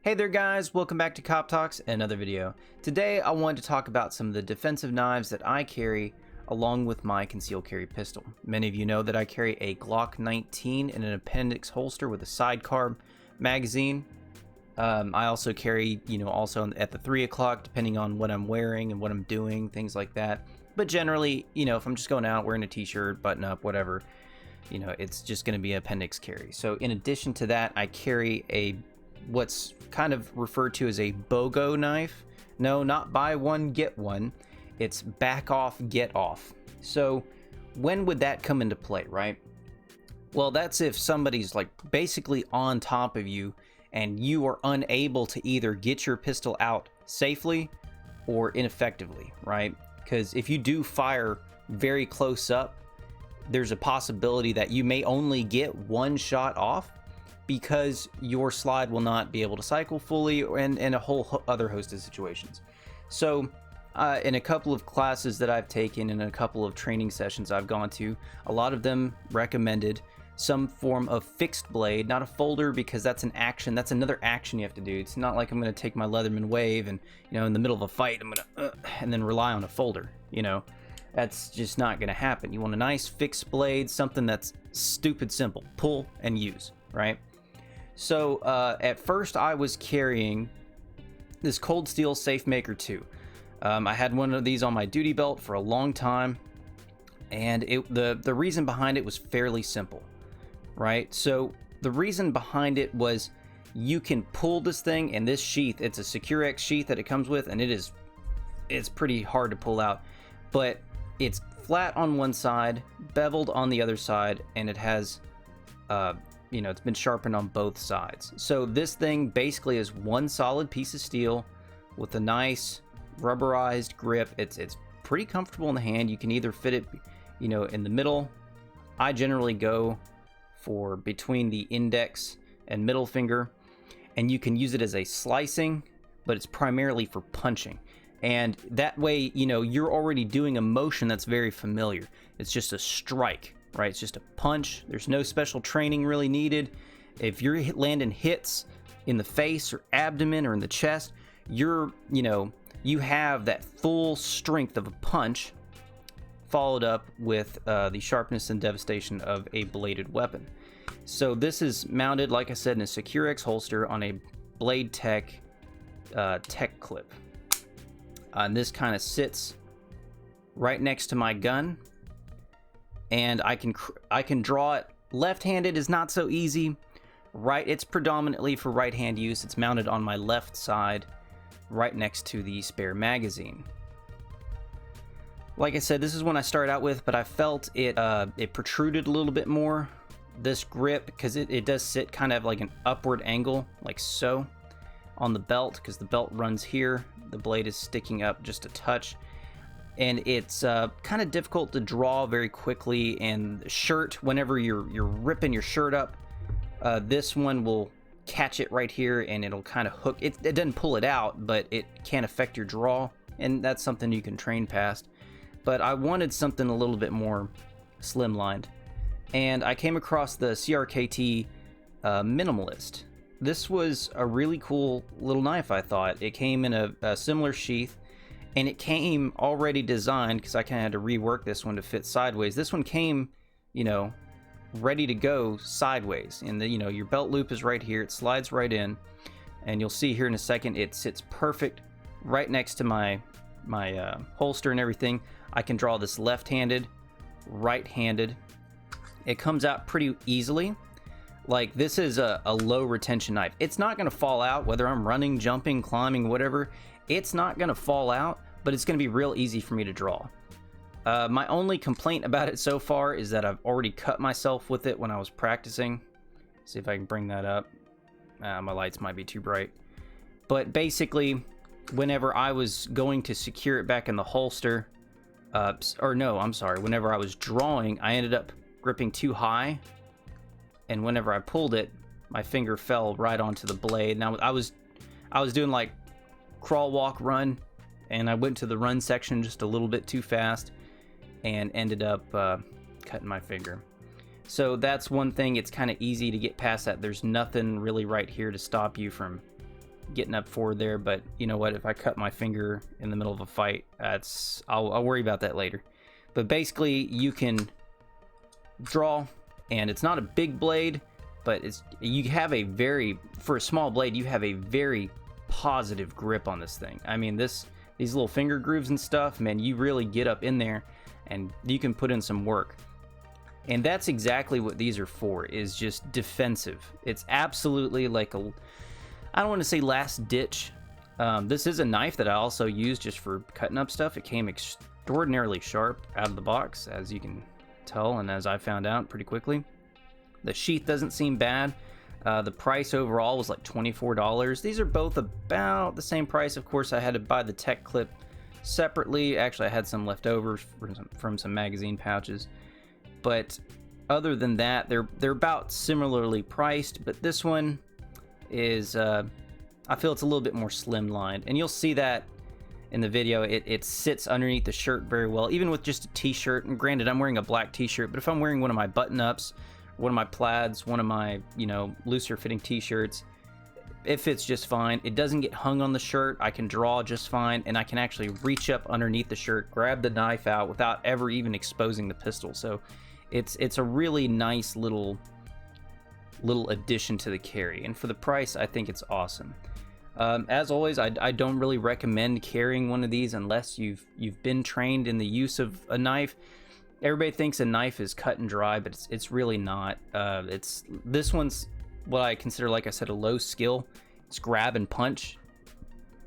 Hey there guys, welcome back to Cop Talks, another video. Today I wanted to talk about some of the defensive knives that I carry along with my concealed carry pistol. Many of you know that I carry a Glock 19 in an appendix holster with a sidecar magazine. I also carry, also at the 3 o'clock, depending on what I'm wearing and what I'm doing, things like that. But generally, if I'm just going out wearing a t-shirt, button up, whatever, it's just going to be appendix carry. So in addition to that, I carry what's kind of referred to as a BOGO knife. No, not buy one, get one. It's back off, get off. So when would that come into play, right? Well, that's if somebody's like basically on top of you and you are unable to either get your pistol out safely or ineffectively, right? Because if you do fire very close up, there's a possibility that you may only get one shot off because your slide will not be able to cycle fully, and a whole other host of situations. So in a couple of classes that I've taken and a couple of training sessions I've gone to, a lot of them recommended some form of fixed blade, not a folder, because that's an action. That's another action you have to do. It's not like I'm going to take my Leatherman wave and, in the middle of a fight, I'm going to, and then rely on a folder, That's just not going to happen. You want a nice fixed blade, something that's stupid simple. Pull and use, right? So at first I was carrying this Cold Steel Safemaker 2. I had one of these on my duty belt for a long time, and the reason behind it was fairly simple, right? So the reason behind it was you can pull this thing, and this sheath, it's a SecureX sheath that it comes with, and it's pretty hard to pull out, but it's flat on one side, beveled on the other side, and it has it's been sharpened on both sides. So this thing basically is one solid piece of steel with a nice rubberized grip. It's pretty comfortable in the hand. You can either fit it, in the middle. I generally go for between the index and middle finger, and you can use it as a slicing, but it's primarily for punching. And that way, you're already doing a motion that's very familiar. It's just a strike, right? It's just a punch. There's no special training really needed. If you're landing hits in the face or abdomen or in the chest, you have that full strength of a punch followed up with the sharpness and devastation of a bladed weapon. So this is mounted, like I said, in a SecureX holster on a Blade Tech tech clip. And this kind of sits right next to my gun, and I can draw it. Left-handed is not so easy. Right, it's predominantly for right-hand use. It's mounted on my left side, right next to the spare magazine. Like I said, this is one I started out with, but I felt it protruded a little bit more. This grip, because it does sit kind of like an upward angle, like so, on the belt, because the belt runs here. The blade is sticking up just a touch, and it's kind of difficult to draw very quickly. And the shirt, whenever you're ripping your shirt up, this one will catch it right here, and it'll kind of hook. It doesn't pull it out, but it can affect your draw, and that's something you can train past. But I wanted something a little bit more slimlined, and I came across the CRKT Minimalist. This was a really cool little knife, I thought. It came in a similar sheath, and it came already designed, because I kind of had to rework this one to fit sideways. This one came, ready to go sideways. And your belt loop is right here. It slides right in, and you'll see here in a second, it sits perfect right next to my holster and everything. I can draw this left-handed, right-handed. It comes out pretty easily. Like, this is a low retention knife. It's not going to fall out, whether I'm running, jumping, climbing, whatever. It's not going to fall out, but it's going to be real easy for me to draw. My only complaint about it so far is that I've already cut myself with it when I was practicing. See if I can bring that up. My lights might be too bright. But basically, whenever I was going to secure it back in the holster, whenever I was drawing, I ended up gripping too high. And whenever I pulled it, my finger fell right onto the blade. Now I was doing like crawl, walk, run, and I went to the run section just a little bit too fast and ended up cutting my finger. So that's one thing. It's kind of easy to get past that. There's nothing really right here to stop you from getting up forward there, but you know what, if I cut my finger in the middle of a fight, I'll worry about that later. But basically you can draw, and it's not a big blade, but for a small blade, you have a very positive grip on this thing. I mean, these little finger grooves and stuff, man, you really get up in there and you can put in some work. And that's exactly what these are for, is just defensive. It's absolutely like I don't want to say last ditch. This is a knife that I also use just for cutting up stuff. It came extraordinarily sharp out of the box, as you can tell, and as I found out pretty quickly. The sheath doesn't seem bad. The price overall was like $24. These are both about the same price. Of course, I had to buy the tech clip separately. Actually, I had some left over from some magazine pouches. But other than that, they're about similarly priced. But this one is, I feel it's a little bit more slimlined. And you'll see that in the video. It sits underneath the shirt very well, even with just a t-shirt. And granted, I'm wearing a black t-shirt, but if I'm wearing one of my button-ups, one of my plaids, one of my, looser fitting t-shirts, it fits just fine. It doesn't get hung on the shirt. I can draw just fine, and I can actually reach up underneath the shirt, grab the knife out without ever even exposing the pistol. So it's a really nice little addition to the carry, and for the price, I think it's awesome. As always, I don't really recommend carrying one of these unless you've been trained in the use of a knife. Everybody thinks a knife is cut and dry, but it's really not. This one's what I consider, like I said, a low skill. It's grab and punch,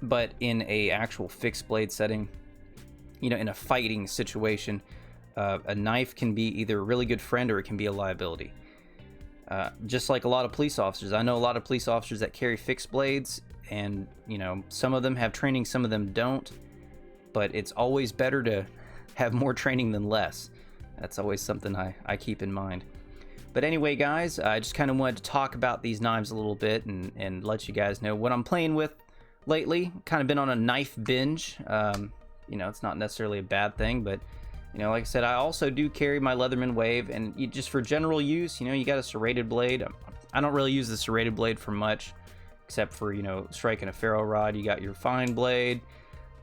but in a actual fixed blade setting, in a fighting situation, a knife can be either a really good friend or it can be a liability. Just like a lot of police officers. I know a lot of police officers that carry fixed blades, and some of them have training, some of them don't, but it's always better to have more training than less. That's always something I keep in mind. But anyway, guys, I just kind of wanted to talk about these knives a little bit and let you guys know what I'm playing with lately. Kind of been on a knife binge. It's not necessarily a bad thing, but like I said, I also do carry my Leatherman Wave, and just for general use, you got a serrated blade. I don't really use the serrated blade for much, except for, striking a ferro rod. You got your fine blade,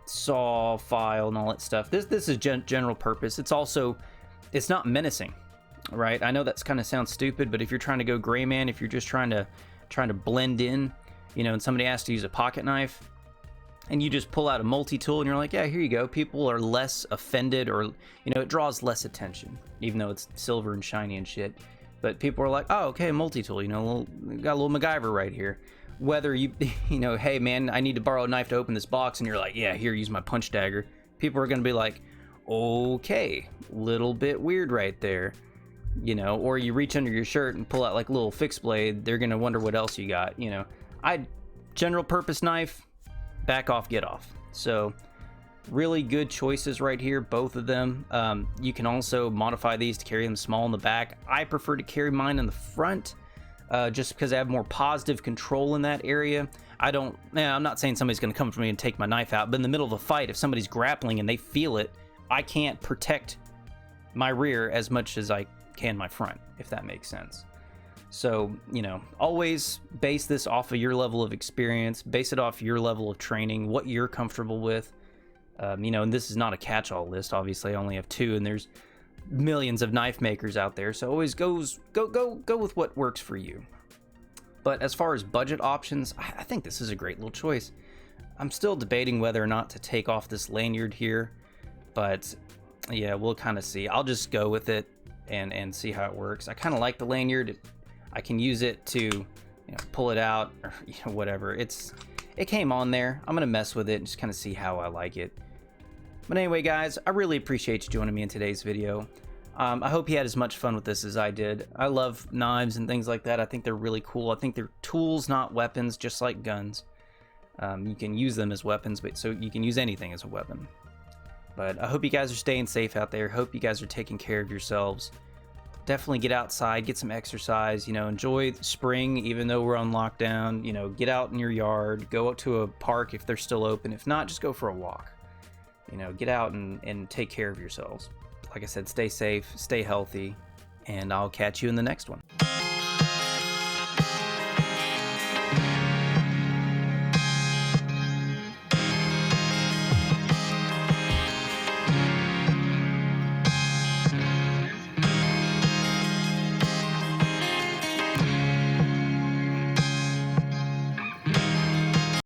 saw, file, and all that stuff. This is general purpose. It's not menacing, right? I know that's kind of sounds stupid, but if you're trying to go gray man, if you're just trying to blend in, and somebody asks to use a pocket knife, and you just pull out a multi-tool and you're like, yeah, here you go. People are less offended, or, it draws less attention, even though it's silver and shiny and shit. But people are like, oh, okay, multi-tool, got a little MacGyver right here. Whether you, hey man, I need to borrow a knife to open this box, and you're like, yeah, here, use my punch dagger. People are going to be like, okay, little bit weird right there. Or you reach under your shirt and pull out like a little fixed blade, they're going to wonder what else you got. General purpose knife, back off, get off. So really good choices right here, both of them. You can also modify these to carry them small in the back. I prefer to carry mine in the front, just because I have more positive control in that area. I'm not saying somebody's going to come for me and take my knife out, but in the middle of a fight, if somebody's grappling and they feel it, I can't protect my rear as much as I can my front, if that makes sense. So, always base this off of your level of experience, base it off your level of training, what you're comfortable with. And this is not a catch-all list. Obviously, I only have 2, and there's millions of knife makers out there. So always go with what works for you. But as far as budget options, I think this is a great little choice. I'm still debating whether or not to take off this lanyard here, but yeah, we'll kind of see. I'll just go with it and see how it works. I kind of like the lanyard. I can use it to pull it out, or whatever. It came on there. I'm gonna mess with it and just kind of see how I like it. But anyway, guys, I really appreciate you joining me in today's video. I hope you had as much fun with this as I did. I love knives and things like that. I think they're really cool. I think they're tools, not weapons, just like guns. You can use them as weapons, but so you can use anything as a weapon. But I hope you guys are staying safe out there. Hope you guys are taking care of yourselves. Definitely get outside, get some exercise, enjoy spring, even though we're on lockdown. Get out in your yard, go out to a park if they're still open. If not, just go for a walk. Get out and take care of yourselves. Like I said, stay safe, stay healthy, and I'll catch you in the next one.